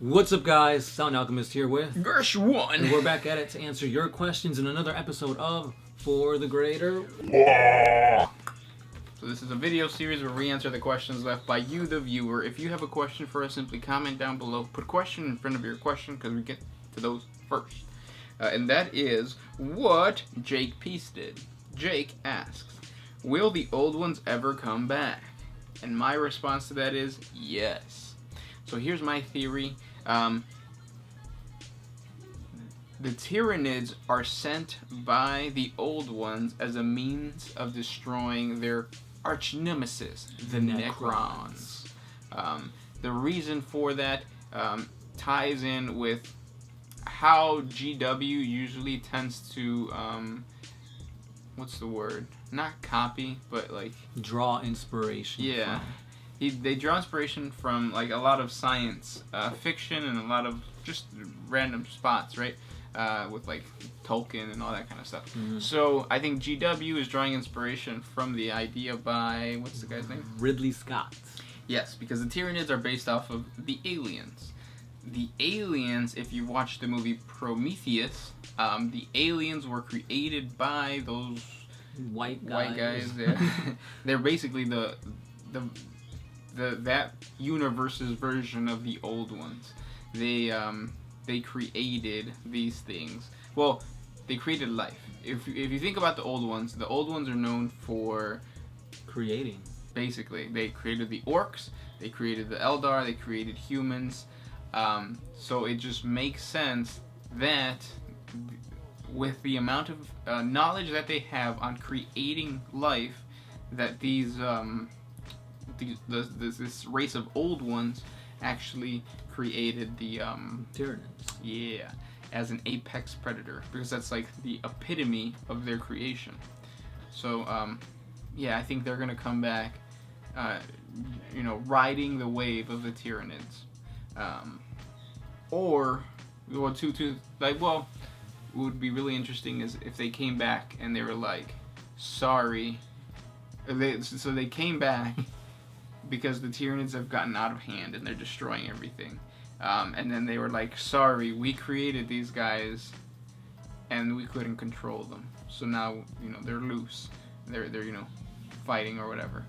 What's up, guys? Sound Alchemist here with Gersh1. and we're back at it to answer your questions in another episode of For the Greater. So this is a video series where we answer the questions left by you, the viewer. If you have a question for us, simply comment down below. Put question in front of your question because we get to those first. And that is what Jake Peace did. Jake asks, will the old ones ever come back? And my response to that is yes. So here's my theory. The Tyranids are sent by the old ones as a means of destroying their arch nemesis, the Necrons. The reason for that ties in with how GW usually tends to, what's the word? Not copy, but like... Draw inspiration. Yeah. They draw inspiration from like a lot of science fiction and a lot of just random spots, right? With like Tolkien and all that kind of stuff. Mm-hmm. So I think GW is drawing inspiration from the idea by, what's the guy's name? Ridley Scott. Yes, because the Tyranids are based off of the aliens. The aliens, if you watch the movie Prometheus, the aliens were created by those white guys. Yeah. They're basically that universe's version of the old ones. They created these things. Well, they created life. If you think about the old ones are known for creating. Basically, they created the orcs, they created the Eldar, they created humans. So it just makes sense that with the amount of knowledge that they have on creating life, that this race of old ones actually created the Tyranids. Yeah, as an apex predator, because that's like the epitome of their creation. So yeah, I think they're gonna come back, riding the wave of the Tyranids, what would be really interesting is if they came back and they were like, sorry, so they came back because the Tyranids have gotten out of hand and they're destroying everything. And then they were like, sorry, we created these guys and we couldn't control them. So now, they're loose. They're fighting or whatever.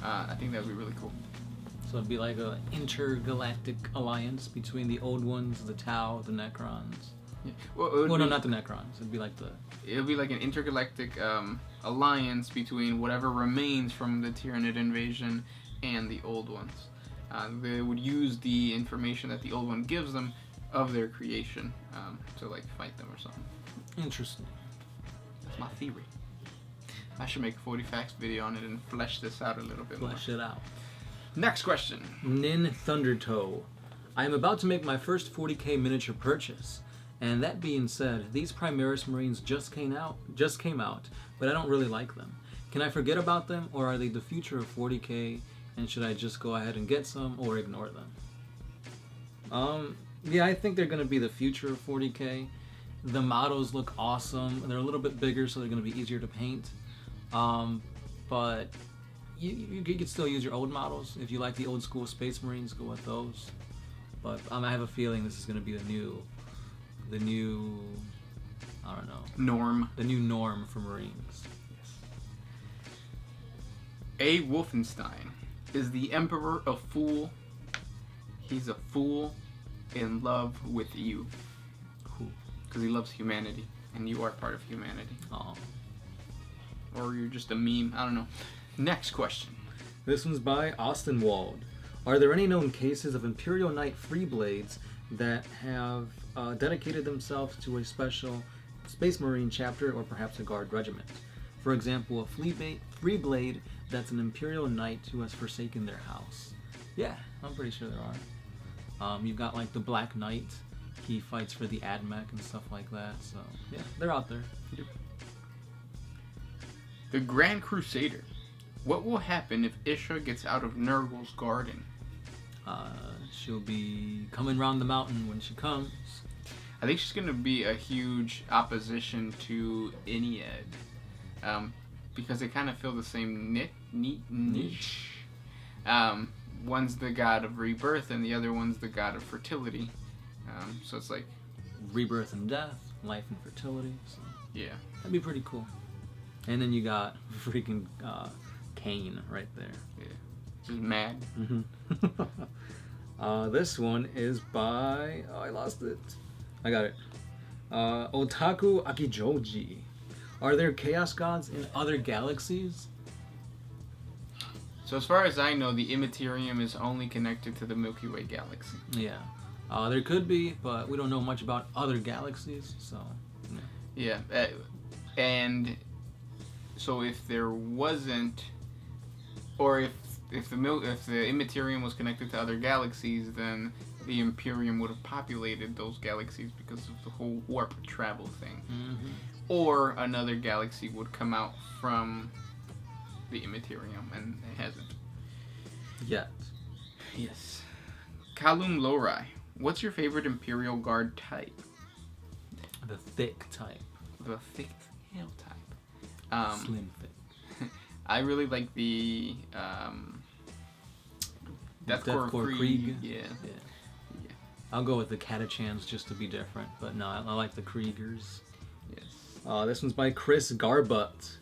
I think that would be really cool. So it'd be like an intergalactic alliance between the old ones, the Tau, the Necrons. Yeah. Well, no, not the Necrons. It'd be like an intergalactic alliance between whatever remains from the Tyranid invasion and the old ones. They would use the information that the old one gives them of their creation to like fight them or something. Interesting. That's my theory. I should make a 40 facts video on it and flesh this out a little bit more. Flesh it out. Next question. Nin Thundertoe. I am about to make my first 40K miniature purchase. And that being said, these Primaris Marines just came out, but I don't really like them. Can I forget about them, or are they the future of 40K? And should I just go ahead and get some or ignore them? Yeah, I think they're going to be the future of 40K. The models look awesome. They're a little bit bigger, so they're going to be easier to paint. But you could still use your old models. If you like the old school Space Marines, go with those. But I have a feeling this is going to be the new, I don't know. Norm. The new norm for Marines. A. Wolfenstein. Is the Emperor a fool? He's a fool in love with you. Who? Because he loves humanity, and you are part of humanity. Oh. Or you're just a meme. I don't know. Next question. This one's by Austin Wald. Are there any known cases of Imperial Knight Freeblades that have dedicated themselves to a special Space Marine chapter or perhaps a Guard regiment? For example, a Freeblade that's an Imperial Knight who has forsaken their house. Yeah, I'm pretty sure there are. You've got like the Black Knight. He fights for the AdMech and stuff like that. So yeah, they're out there. The Grand Crusader. What will happen if Isha gets out of Nurgle's guarding? She'll be coming round the mountain when she comes. I think she's going to be a huge opposition to Ennead. Because they kind of fill the same niche. one's the god of rebirth and the other one's the god of fertility. So it's like rebirth and death, life and fertility. So yeah, that'd be pretty cool. And then you got freaking Cain right there. Yeah, just mad. This one is by I lost it. I got it. Otaku Akijoji. Are there chaos gods in other galaxies? So as far as I know, the Immaterium is only connected to the Milky Way galaxy. Yeah. There could be, but we don't know much about other galaxies, so... Yeah, and so if there wasn't, or if the Immaterium was connected to other galaxies, then the Imperium would have populated those galaxies because of the whole warp travel thing. Mm-hmm. Or another galaxy would come out from the Immaterium, and it hasn't. Yet. Yes. Kalum Lorai. What's your favorite Imperial Guard type? The thick type. The thick tail type. Slim thick. I really like the Deathcore Krieg. Yeah. I'll go with the Catachans just to be different, but no, I like the Kriegers. Yes. This one's by Chris Garbut.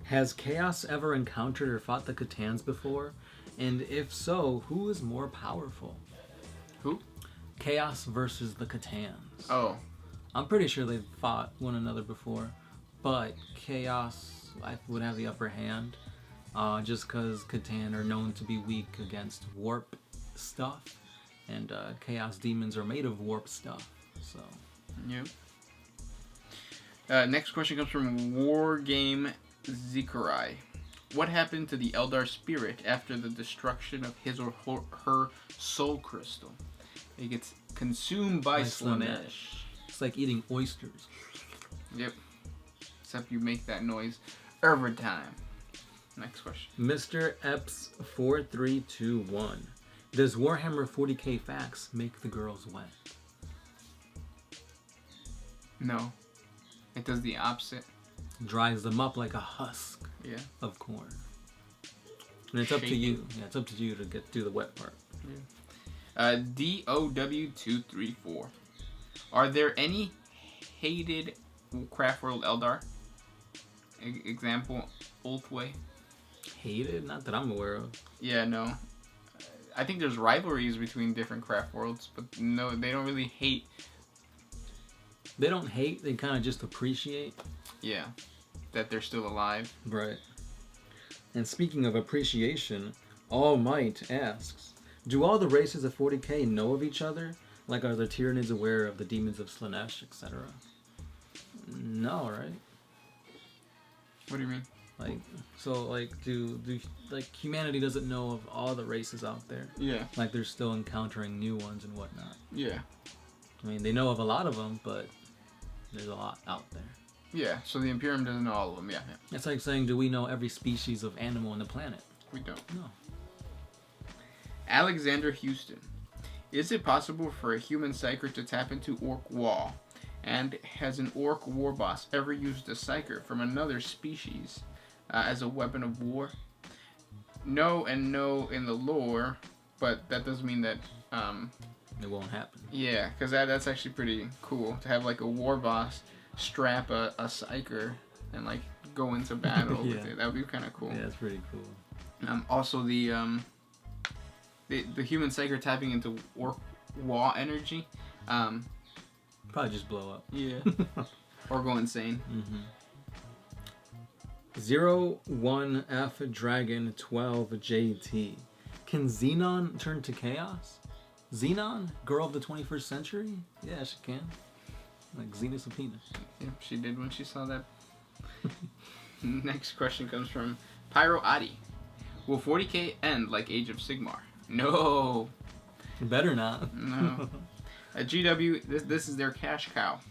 Has Chaos ever encountered or fought the Catans before? And if so, who is more powerful? Who? Chaos versus the Catans. Oh. I'm pretty sure they've fought one another before, but Chaos would have the upper hand, just because Catan are known to be weak against warp stuff, and Chaos demons are made of warp stuff, so... Yep. Next question comes from Wargame Zikurai. What happened to the Eldar spirit after the destruction of his or her soul crystal? It gets consumed by Slaanesh. It's like eating oysters. Yep. Except you make that noise every time. Next question. Mr. Epps 4321. Does Warhammer 40K facts make the girls wet? No. It does the opposite. Dries them up like a husk of corn. And it's up to you. Yeah, it's up to you to do the wet part. Yeah. DOW234. Are there any hated Craftworld Eldar? Example, Ulthway. Hated? Not that I'm aware of. Yeah, no. I think there's rivalries between different craft worlds, but no, they don't really hate. They don't hate, they kind of just appreciate. Yeah, that they're still alive. Right. And speaking of appreciation, All Might asks, do all the races of 40K know of each other? Like, are the Tyranids aware of the demons of Slaanesh, etc.? No, right? What do you mean? Like, so, like, do humanity doesn't know of all the races out there? Yeah. Like, they're still encountering new ones and whatnot. Yeah. I mean, they know of a lot of them, but there's a lot out there. Yeah, so the Imperium doesn't know all of them, yeah. It's like saying, do we know every species of animal on the planet? We don't. No. Alexander Houston. Is it possible for a human psyker to tap into Orc Wall? And has an Orc war boss ever used a psyker from another species as a weapon of war? No and no in the lore, but that doesn't mean that... it won't happen. Yeah, because that's actually pretty cool to have like a war boss strap a psyker and like go into battle with it. That would be kind of cool. Yeah, it's pretty cool. Also the human psyker tapping into Orc Wall energy. Probably just blow up. Yeah. Or go insane. Mm-hmm. 01F Dragon 12JT. Can Xenon turn to chaos? Xenon? Girl of the 21st century? Yeah, she can. Like Xenos of penis. Yeah, she did when she saw that. Next question comes from Pyro Adi. Will 40K end like Age of Sigmar? No. Better not. No. At GW, this is their cash cow.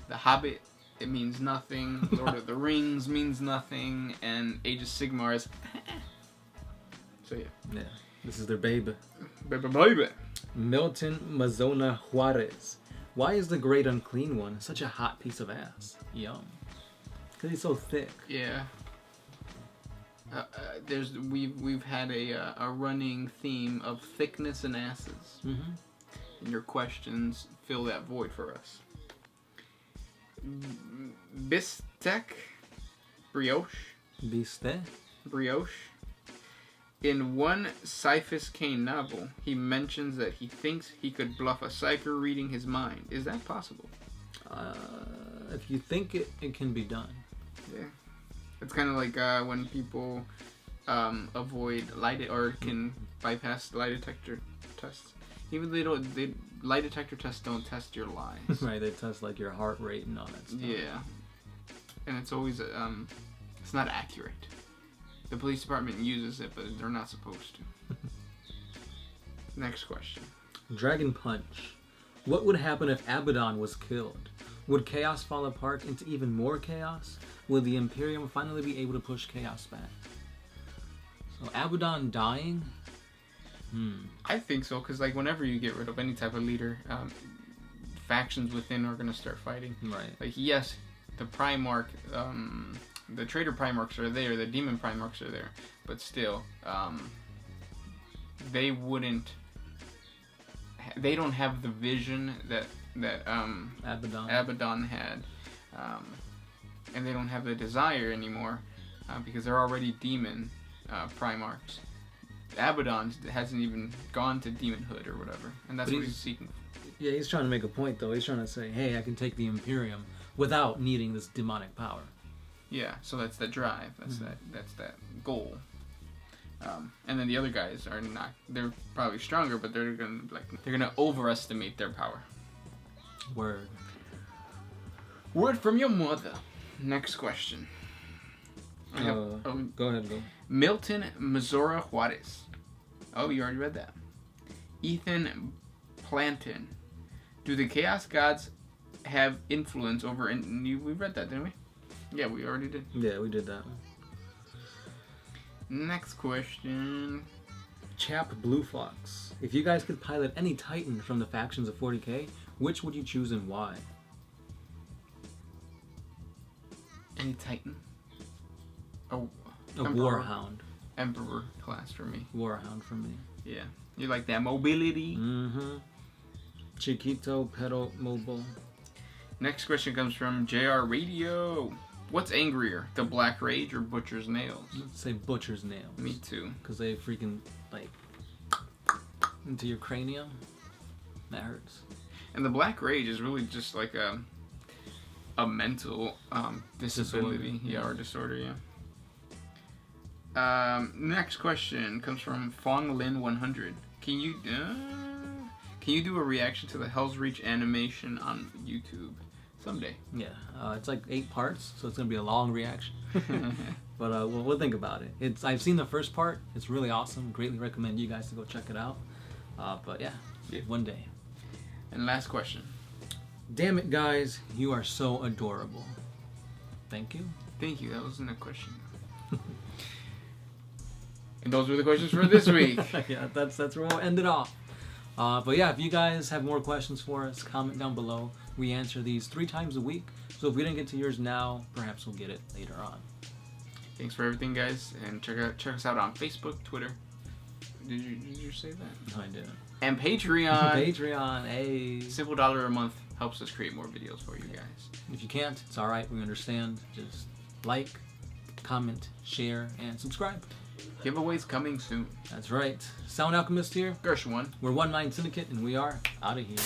The Hobbit, it means nothing. Lord of the Rings means nothing. And Age of Sigmar is... So yeah. Yeah. This is their baby. Baby. Milton Mazona Juarez. Why is the Great Unclean One such a hot piece of ass? Yum. Because he's so thick. Yeah. We've had a running theme of thickness and asses. Mm-hmm. And your questions fill that void for us. Bistec, brioche. In one Cyphus Kane novel, he mentions that he thinks he could bluff a psyker reading his mind. Is that possible? If you think it can be done. Yeah. It's kind of like when people avoid can bypass lie detector tests. Even lie detector tests don't test your lies. Right, they test like your heart rate and all that stuff. Yeah. And it's always it's not accurate. The police department uses it, but they're not supposed to. Next question. Dragon Punch. What would happen if Abaddon was killed? Would Chaos fall apart into even more chaos? Will the Imperium finally be able to push Chaos back? So Abaddon dying? I think so, because like whenever you get rid of any type of leader, factions within are going to start fighting. Right. Like, yes, the Primarch, the Traitor Primarchs are there, the Demon Primarchs are there, but still, they don't have the vision that Abaddon had, and they don't have the desire anymore, because they're already demon Primarchs. Abaddon hasn't even gone to demonhood or whatever, and that's what he's seeking. Yeah, he's trying to make a point though. He's trying to say, hey, I can take the Imperium without needing this demonic power. Yeah, so that's the drive. That's that goal. And then the other guys are not. They're probably stronger, but they're gonna overestimate their power. Word from your mother. Next question. Go ahead. Milton Mazora Juarez. Oh, you already read that. Ethan Planton. Do the Chaos Gods have influence over... we read that, didn't we? Yeah, we already did. Yeah, we did that. Next question. Chap Blue Fox. If you guys could pilot any Titan from the factions of 40K, which would you choose and why? Any Titan? Oh, a Warhound. Emperor class for me. Warhound for me. Yeah. You like that mobility? Mm-hmm. Chiquito, pedal, mobile. Next question comes from JR Radio. What's angrier, the Black Rage or Butcher's Nails? Let's say Butcher's Nails. Me too. Because they freaking, like, into your cranium. That hurts. And the Black Rage is really just like a mental disability. Disorder. Yeah, or disorder, yeah. Next question comes from Fong Lin 100. Can you do a reaction to the Hell's Reach animation on YouTube someday? Yeah, it's like 8 parts, so it's gonna be a long reaction. But we'll think about it. I've seen the first part. It's really awesome. Greatly recommend you guys to go check it out. But yeah, one day. And last question. Damn it, guys! You are so adorable. Thank you. Thank you. That wasn't a question. And those were the questions for this week. Yeah, that's where we'll end it off. But yeah, if you guys have more questions for us, comment down below. We answer these 3 times a week. So if we didn't get to yours now, perhaps we'll get it later on. Thanks for everything, guys, and check us out on Facebook, Twitter. Did you say that? No, I didn't. And Patreon. Patreon, hey. Simple $1 a month helps us create more videos for you guys. If you can't, it's all right. We understand. Just like, comment, share, and subscribe. Giveaways coming soon. That's right. Sound Alchemist here. Gershwin. We're One Mind Syndicate, and we are out of here.